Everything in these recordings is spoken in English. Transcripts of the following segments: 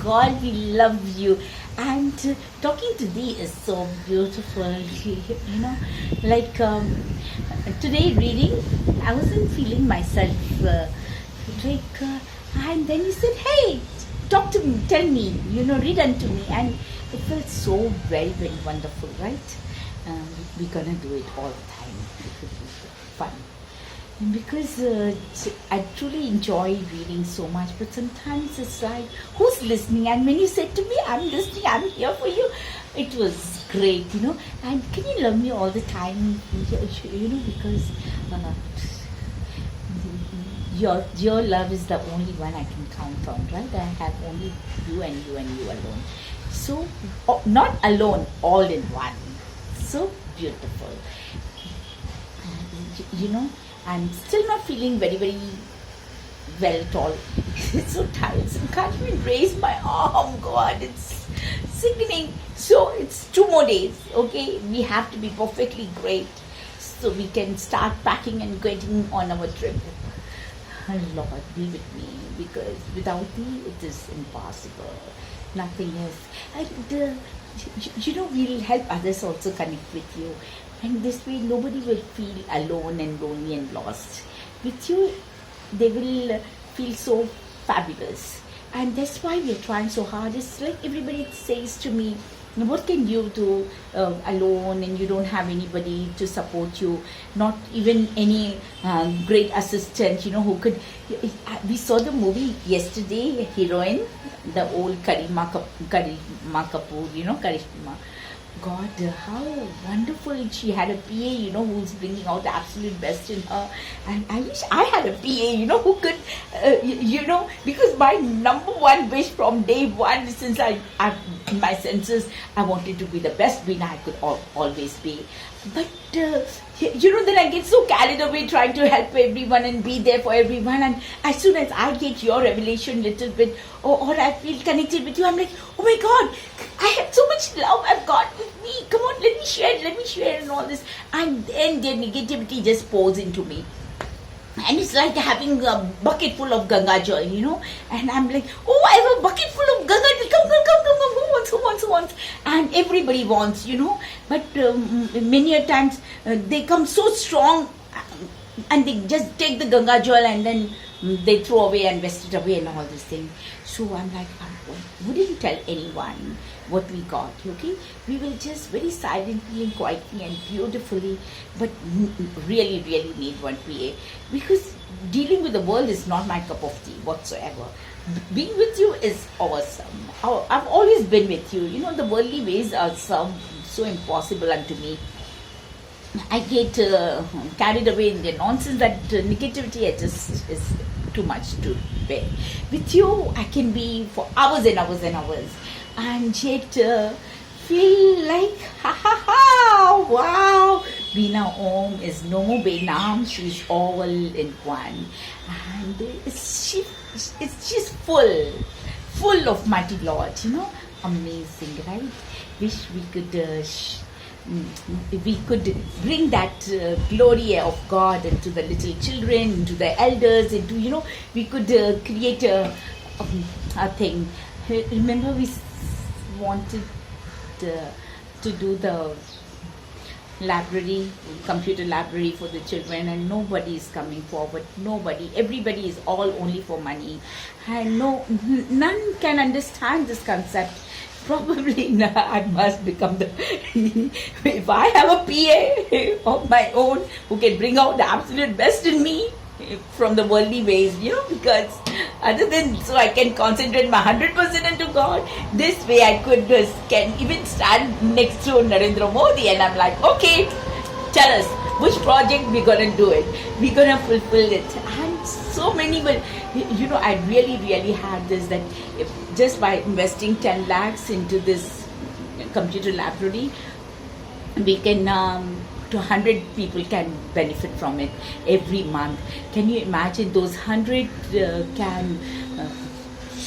God, we love you. And talking to thee is so beautiful. Like today reading, I wasn't feeling myself. Like, and then you said, "Hey, talk to me, tell me, read unto me," and it felt so very, very wonderful, right? We're gonna do it all the time. It would be fun. Because I truly enjoy reading so much, but sometimes it's like, who's listening? And when you said to me, "I'm listening, I'm here for you," it was great, And can you love me all the time? Because your love is the only one I can count on, right? I have only you and you and you alone. So, not alone, all in one. So beautiful. I'm still not feeling very, very well at all. It's so tired. I can't even raise my arm. God, it's sickening. So it's 2 more days, okay? We have to be perfectly great so we can start packing and getting on our trip. Oh, Lord, be with me, because without thee it is impossible. Nothing else. And we'll help others also connect with you. And this way, nobody will feel alone and lonely and lost. With you, they will feel so fabulous. And that's why we're trying so hard. It's like everybody says to me, "What can you do alone, and you don't have anybody to support you, not even any great assistant, who could..." We saw the movie yesterday, Heroine, the old Karima Kapoor, Karishma. God, how wonderful. She had a PA, who's bringing out the absolute best in her. And I wish I had a PA, who could, because my number one wish from day one, since I'm in my senses, I wanted to be the best being I could always be. But, then I get so carried away trying to help everyone and be there for everyone. And as soon as I get your revelation little bit, or I feel connected with you, I'm like, "Oh my God, I have so much love I've got with me. Come on, let me share and all this." And then their negativity just pours into me. And it's like having a bucket full of Ganga Jal, And I'm like, "Oh, I have a bucket full of Ganga Jal. Come. Who wants? And everybody wants, But many a times they come so strong and they just take the Ganga Jal and then they throw away and waste it away and all this thing. So I'm like, I wouldn't tell anyone what we got, okay? We will just very silently and quietly and beautifully, but really, really need one PA. Because dealing with the world is not my cup of tea whatsoever. Being with you is awesome. I've always been with you. The worldly ways are so impossible unto me. I get carried away in the nonsense, that negativity is too much to bear. With you, I can be for hours and hours and hours, and yet feel like, wow, Veena Om is no more Benam, she's all in one. And it's just full of mighty Lord, amazing, right? Wish we could bring that glory of God into the little children, into the elders, we could create a thing. Remember, we wanted to do the computer library for the children, and nobody is coming forward. Everybody is all only for money, and none can understand this concept. Probably I must become if I have a PA of my own who can bring out the absolute best in me from the worldly ways, because so I can concentrate my 100% into God. This way I can even stand next to Narendra Modi and I'm like, "Okay, tell us which project we're gonna do it. We're gonna fulfill it." And so many, but I really, really had this, that just by investing 10 lakhs into this computer library, we can 100 people can benefit from it every month. Can you imagine? Those 100 can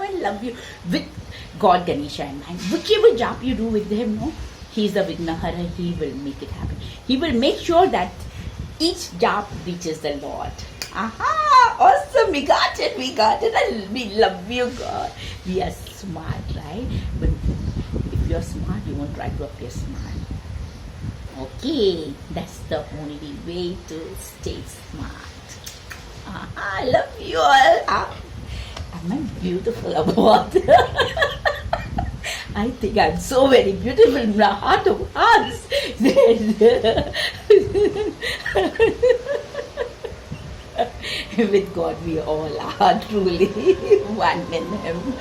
I love you. With God Ganesha in mind, whichever job you do with him, no, he's the Vignahara, he will make it happen. He will make sure that each job reaches the Lord. Aha! Awesome! We got it! We love you, God. We are smart, right? But if you're smart, you won't try to appear smart. Okay, that's the only way to stay smart. I love you all. Am I beautiful or what? I think I'm so very beautiful in my heart of hearts. With God, we all are truly one in Him.